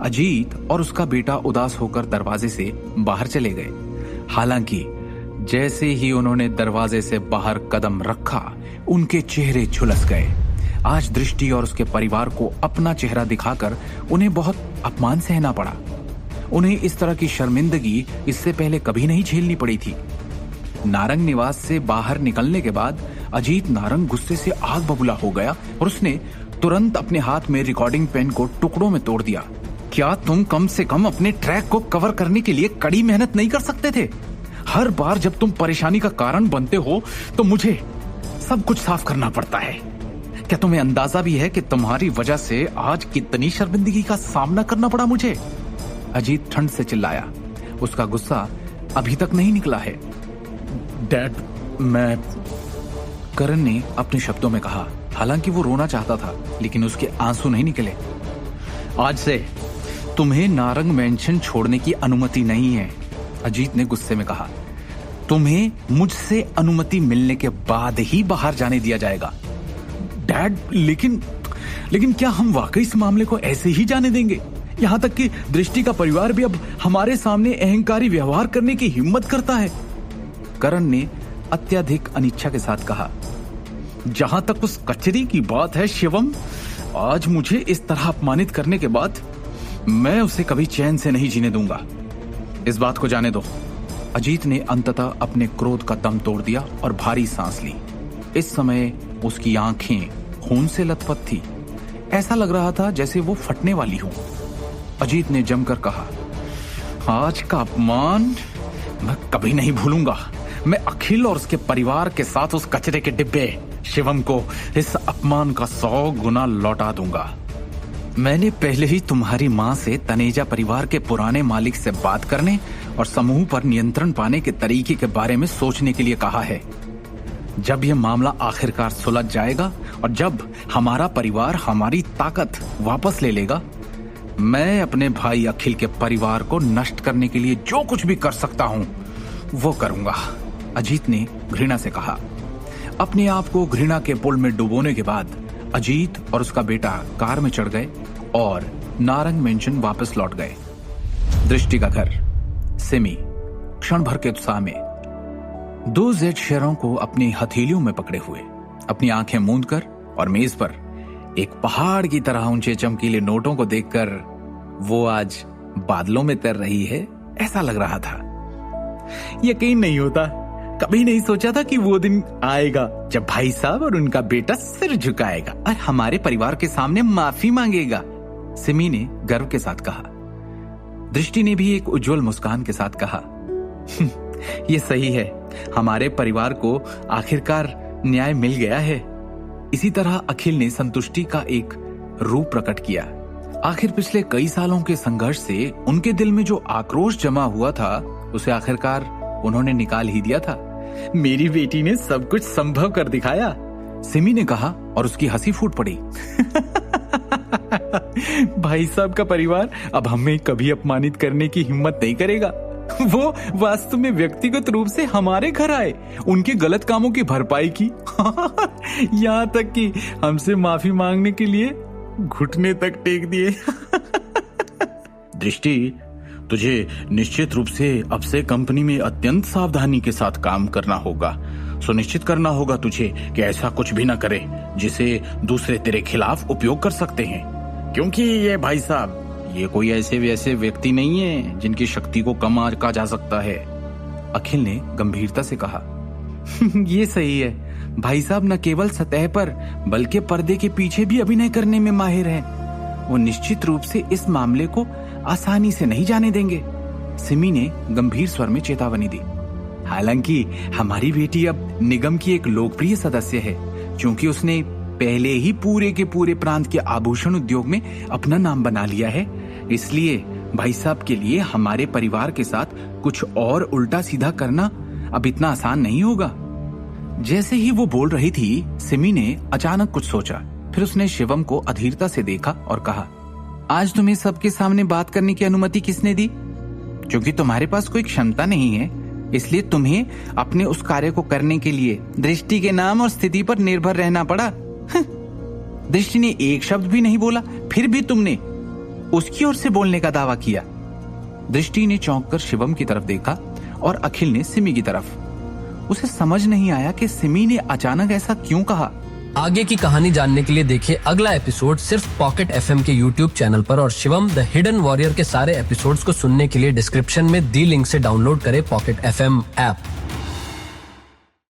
अजीत और उसका बेटा उदास होकर दरवाजे से बाहर चले गए। हालांकि जैसे ही उन्होंने दरवाजे से बाहर कदम रखा, उनके चेहरे झुलस गए। आज दृष्टि और उसके परिवार को अपना चेहरा दिखाकर उन्हें बहुत अपमान सहना पड़ा। उन्हें इस तरह की शर्मिंदगी इससे पहले कभी नहीं झेलनी पड़ी थी। नारंग निवास से बाहर निकलने के बाद अजीत नारंग गुस्से से आग बबूला हो गया और उसने तुरंत अपने हाथ में रिकॉर्डिंग पेन को टुकड़ों में तोड़ दिया। क्या तुम कम से कम अपने ट्रैक को कवर करने के लिए कड़ी मेहनत नहीं कर सकते थे? हर बार जब तुम परेशानी का कारण बनते हो तो मुझे सब कुछ साफ करना पड़ता है। क्या तुम्हें अंदाजा भी है कि तुम्हारी वजह से आज कितनी शर्मिंदगी का सामना करना पड़ा मुझे? अजीत ठंड से चिल्लाया। उसका गुस्सा अभी तक नहीं निकला है। डैड, मैं... करण ने अपने शब्दों में कहा। हालांकि वो रोना चाहता था, लेकिन उसके आंसू नहीं निकले। आज से तुम्हें नारंग मेंशन छोड़ने की अनुमति नहीं है, अजीत ने गुस्से में कहा। तुम्हें मुझसे अनुमति मिलने के बाद ही बाहर जाने दिया जाएगा। डैड, लेकिन क्या हम वाकई इस मामले को ऐसे ही जाने देंगे? यहां तक कि दृष्टि का परिवार भी अब हमारे सामने अहंकारी व्यवहार करने की हिम्मत करता है, करण ने अत्यधिक अनिच्छा के साथ कहा। जहां तक उस कचरे की बात है शिवम, आज मुझे इस तरह अपमानित करने के बाद मैं उसे कभी चैन से नहीं जीने दूंगा। इस बात को जाने दो। अजीत ने अंततः अपने क्रोध का दम तोड़ दिया और भारी सांस ली। इस समय उसकी आंखें खून से लथपथ थी। ऐसा लग रहा था जैसे वो फटने वाली हो। अजीत ने जमकर कहा, आज का अपमान मैं कभी नहीं भूलूंगा। मैं अखिल और उसके परिवार के साथ उस कचरे के डिब्बे शिवम को इस अपमान का 100 गुना लौटा दूंगा। मैंने पहले ही तुम्हारी मां से तनेजा परिवार के पुराने मालिक से बात करने और समूह पर नियंत्रण पाने के तरीके के बारे में सोचने के लिए कहा है। जब यह मामला आखिरकार सुलझ जाएगा और जब हमारा परिवार हमारी ताकत वापस ले लेगा, मैं अपने भाई अखिल के परिवार को नष्ट करने के लिए जो कुछ भी कर सकता हूं वो करूंगा, अजीत ने घृणा से कहा। अपने आप को घृणा के पुल में डुबोने के बाद अजीत और उसका बेटा कार में चढ़ गए और नारंग मेंशन वापस लौट गए। दृष्टि का घर। सिमी क्षण भर के उत्साह में 2 जेड शेरों को अपनी हथेलियों में पकड़े हुए, अपनी आंखें मूंद कर और मेज पर एक पहाड़ की तरह ऊंचे चमकीले नोटों को देखकर वो आज बादलों में तैर रही है, ऐसा लग रहा था। यकीन नहीं होता, कभी नहीं सोचा था कि वो दिन आएगा जब भाई साहब और उनका बेटा सिर झुकाएगा और हमारे परिवार के सामने माफी मांगेगा, सिमी ने गर्व के साथ कहा। दृष्टि ने भी एक उज्जवल मुस्कान के साथ कहा, ये सही है, हमारे परिवार को आखिरकार न्याय मिल गया है। इसी तरह अखिल ने संतुष्टि का एक रूप प्रकट किया। आखिर पिछले कई सालों के संघर्ष से उनके दिल में जो आक्रोश जमा हुआ था, उसे आखिरकार उन्होंने निकाल ही दिया था। मेरी बेटी ने सब कुछ संभव कर दिखाया, सिमी ने कहा और उसकी हंसी फूट पड़ी। भाई साहब का परिवार अब हमें कभी अपमानित करने की हिम्मत नहीं करेगा। वो वास्तव में व्यक्तिगत रूप से हमारे घर आए, उनके गलत कामों की भरपाई की, यहाँ तक कि हमसे माफी मांगने के लिए घुटने तक टेक दिए। दृष्टि, तुझे निश्चित रूप से अब से कंपनी में अत्यंत सावधानी के साथ काम करना होगा। सुनिश्चित करना होगा तुझे कि ऐसा कुछ भी न करे जिसे दूसरे तेरे खिलाफ उपयोग कर सकते हैं, क्योंकि ये भाई साहब, ये कोई ऐसे वैसे व्यक्ति नहीं है जिनकी शक्ति को कम आंका जा सकता है, अखिल ने गंभीरता से कहा। ये सही है, भाई साहब न केवल सतह पर बल्कि पर्दे के पीछे भी अभिनय करने में माहिर हैं। वो निश्चित रूप से इस मामले को आसानी से नहीं जाने देंगे, सिमी ने गंभीर स्वर में चेतावनी दी। हालांकि हमारी बेटी अब निगम की एक लोकप्रिय सदस्य है, क्योंकि उसने पहले ही पूरे के पूरे प्रांत के आभूषण उद्योग में अपना नाम बना लिया है। इसलिए भाई साहब के लिए हमारे परिवार के साथ कुछ और उल्टा सीधा करना अब इतना आसान नहीं होगा। जैसे ही वो बोल रही थी, सिमी ने अचानक कुछ सोचा। फिर उसने शिवम को अधीरता से देखा और कहा, आज तुम्हें सबके सामने बात करने की अनुमति किसने दी? क्योंकि तुम्हारे पास कोई क्षमता नहीं है, इसलिए तुम्हें अपने उस कार्य को करने के लिए दृष्टि के नाम और स्थिति पर निर्भर रहना पड़ा। दृष्टि ने एक शब्द भी नहीं बोला, फिर भी तुमने उसकी ओर से बोलने का दावा किया। दृष्टि ने चौंक कर शिवम की तरफ देखा और अखिल ने सिमी की तरफ। उसे समझ नहीं आया कि सिमी ने अचानक ऐसा क्यों कहा। आगे की कहानी जानने के लिए देखिए अगला एपिसोड सिर्फ पॉकेट एफएम के यूट्यूब चैनल पर, और शिवम द हिडन वॉरियर के सारे एपिसोड्स को सुनने के लिए डिस्क्रिप्शन में दी लिंक से डाउनलोड करें पॉकेट एफएम ऐप।